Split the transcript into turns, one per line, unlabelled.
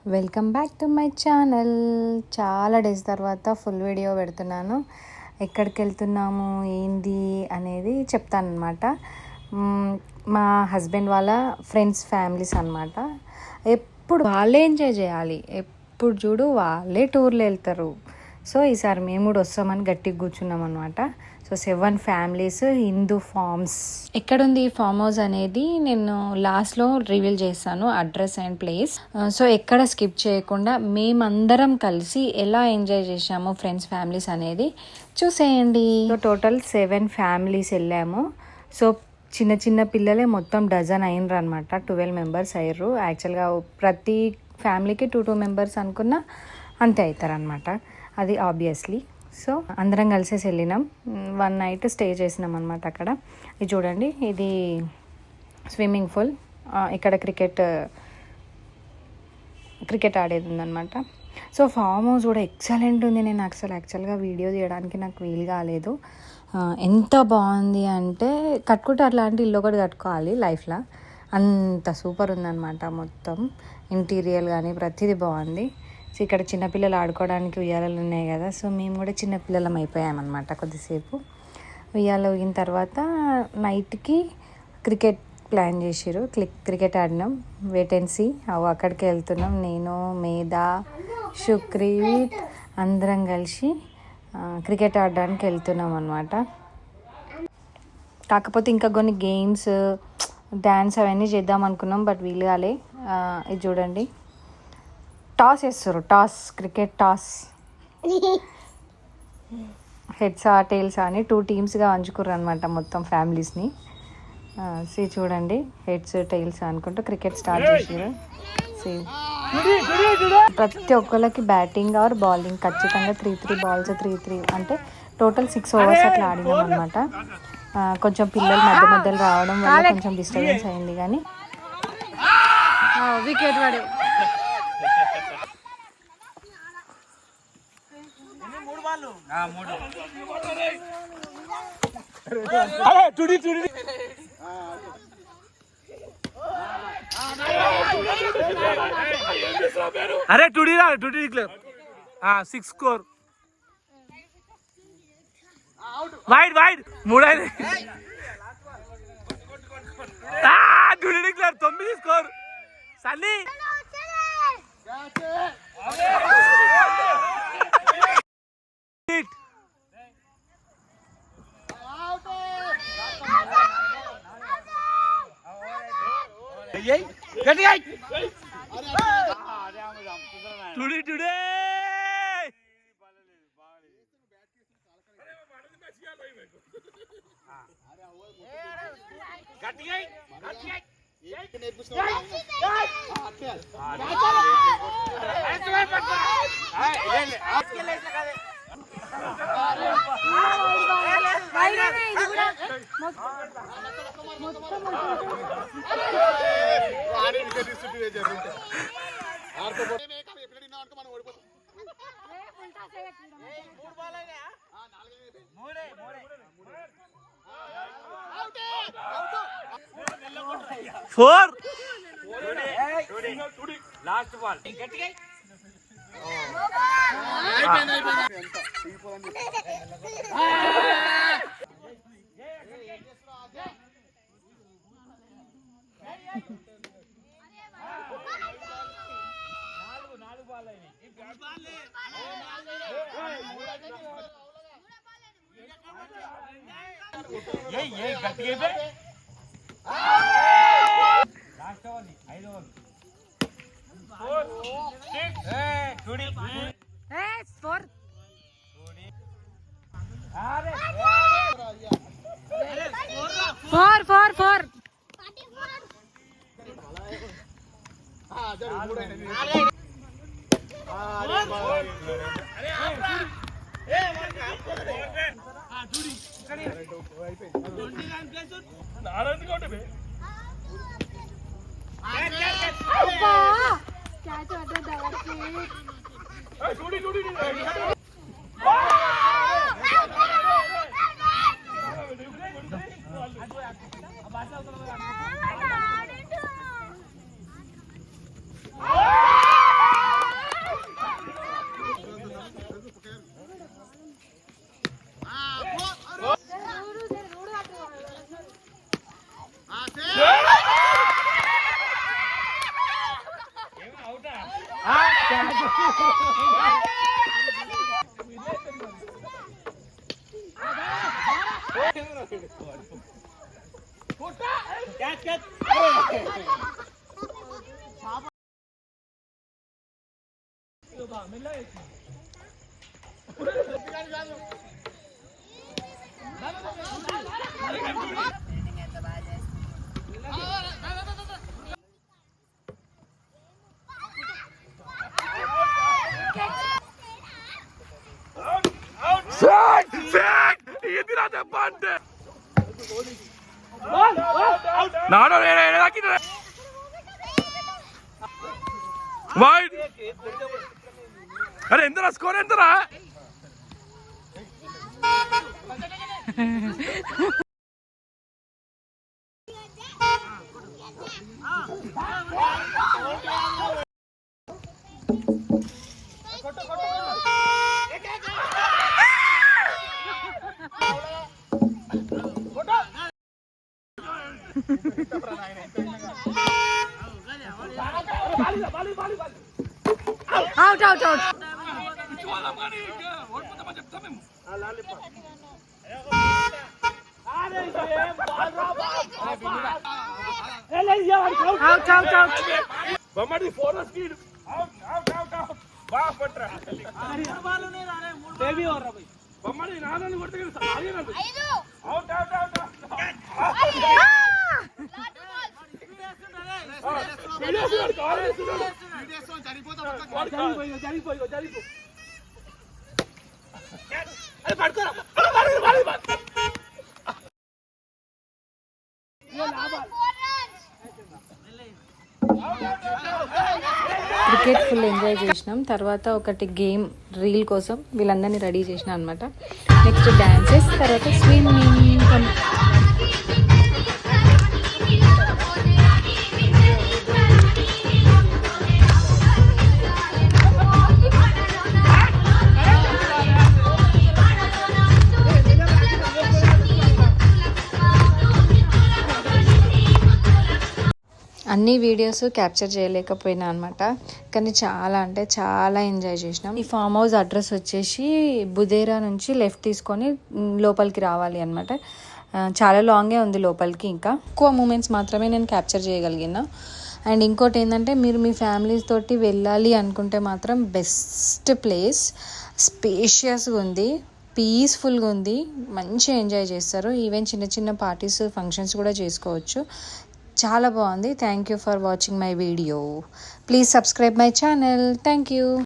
Welcome back to my channel. చాలా days తర్వాత full video పెడుతున్నాను. ఎక్కడికి వెళ్తున్నాము ఏంది అనేది చెప్తానమాట. మా హస్బెండ్ వాళ్ళ ఫ్రెండ్స్ ఫ్యామిలీస్ అనమాట. ఎప్పుడు వాళ్ళే ఎంజాయ్ చేయాలి, ఎప్పుడు చూడు వాళ్ళే టూర్లు వెళ్తారు. సో ఈసారి మేము కూడా వస్తామని గట్టిగా కూర్చున్నాం అనమాట. So 7 families Hindu farms. ఎక్కడుంది ఈ ఫామ్ హౌస్ అనేది నేను లాస్ట్లో రివీల్ చేస్తాను, అడ్రస్ అండ్ ప్లేస్. సో ఎక్కడ స్కిప్ చేయకుండా మేమందరం కలిసి ఎలా ఎంజాయ్ చేసాము ఫ్రెండ్స్ ఫ్యామిలీస్ అనేది చూసేయండి. సో టోటల్ 7 ఫ్యామిలీస్ వెళ్ళాము. సో చిన్న చిన్న పిల్లలే మొత్తం డజన్ అయినరు అనమాట. 12 మెంబర్స్ అయ్యారు. యాక్చువల్గా ప్రతి ఫ్యామిలీకి 2 మెంబర్స్ అనుకున్నా అంతే అవుతారనమాట. అది ఆబ్వియస్లీ. సో అందరం కలిసేసి వెళ్ళినాం. 1 నైట్ స్టే చేసినాం అనమాట అక్కడ. ఇది చూడండి, ఇది స్విమ్మింగ్ పూల్. ఇక్కడ క్రికెట్ ఆడేది ఉందన్నమాట. సో ఫామ్ హౌస్ కూడా ఎక్సలెంట్ ఉంది. నేను యాక్చువల్గా వీడియో తీయడానికి నాకు వీలు కాలేదు. ఎంత బాగుంది అంటే కట్టుకుంటే అట్లాంటి ఇల్లు ఒకటి కట్టుకోవాలి లైఫ్లో, అంత సూపర్ ఉందన్నమాట. మొత్తం ఇంటీరియర్ కానీ ప్రతిదీ బాగుంది. సో ఇక్కడ చిన్నపిల్లలు ఆడుకోవడానికి ఉయ్యాలలు ఉన్నాయి కదా. సో మేము కూడా చిన్నపిల్లలం అయిపోయామన్నమాట. కొద్దిసేపు ఉయ్యాల ఊగిన తర్వాత నైట్కి క్రికెట్ ప్లాన్ చేసిర్రు. క్రికెట్ ఆడినాం. Wait and see. అక్కడికి వెళ్తున్నాం. నేను, మేధా, సుక్రీత్ అందరం కలిసి క్రికెట్ ఆడడానికి వెళ్తున్నాం అనమాట. కాకపోతే ఇంకా కొన్ని గేమ్స్, డ్యాన్స్ అవన్నీ చేద్దాం అనుకున్నాం, బట్ వీలు కాలే. ఇది చూడండి, టాస్ వేస్తారు. Cricket toss. హెడ్సా టైల్సా అని 2 టీమ్స్గా వంచుకుర్రు అనమాట మొత్తం ఫ్యామిలీస్ని. సి చూడండి, హెడ్స్ టైల్స్ అనుకుంటూ క్రికెట్ స్టార్ట్ చేసారు. సి ప్రతి ఒక్కరికి బ్యాటింగ్ ఆర్ బౌలింగ్ ఖచ్చితంగా 3 బాల్స్ 3 అంటే టోటల్ 6 ఓవర్స్ అట్లా ఆడినాం అనమాట. కొంచెం పిల్లలు మధ్యలో రావడం వల్ల కొంచెం డిస్టర్బెన్స్ అయింది, కానీ వికెట్ పడే.
अरे टूडी डिक्लेयर 6 स्कोर वाइड मूडा टूडी डिक्लेयर 9 स्कोर सन्नी टुडे फोर लास्ट बॉल ये गट्टी पे लास्ट ओवर 5 ओवर 4 6 टूडी 4 टूडी अरे
4
ఎదిరా దెబ్బ అంటే నాడో వైడ్. అరే ఎంతరా స్కోర్ ఎంతరా?
Out out out. Out out out.
బొమ్మడి ఫోర్ స్పీడ్. బొమ్మడి నాన్నని కొడితే out out out.
Cricket full enjoy చేసినాం. తర్వాత ఒకటి గేమ్ రీల్ కోసం వీళ్ళందరినీ రెడీ చేసిన అనమాట. నెక్స్ట్ డాన్సెస్, తర్వాత స్విమ్మింగ్. అన్ని వీడియోస్ క్యాప్చర్ చేయలేకపోయినా అనమాట, కానీ చాలా అంటే చాలా ఎంజాయ్ చేసినాం. ఈ ఫామ్ హౌస్ అడ్రస్ వచ్చేసి బుదేరా నుంచి లెఫ్ట్ తీసుకొని లోపలికి రావాలి అనమాట. చాలా లాంగే ఉంది లోపలికి. ఇంకా ఎక్కువ మూమెంట్స్ మాత్రమే నేను క్యాప్చర్ చేయగలిగిన. అండ్ ఇంకోటి ఏంటంటే, మీరు మీ ఫ్యామిలీస్ తోటి వెళ్ళాలి అనుకుంటే మాత్రం బెస్ట్ ప్లేస్. స్పేషియస్గా ఉంది, పీస్ఫుల్గా ఉంది, మంచిగా ఎంజాయ్ చేస్తారు. ఈవెన్ చిన్న చిన్న పార్టీస్, ఫంక్షన్స్ కూడా చేసుకోవచ్చు. చాలా బాగుంది. Thank you for watching my video. Please subscribe my channel. Thank you.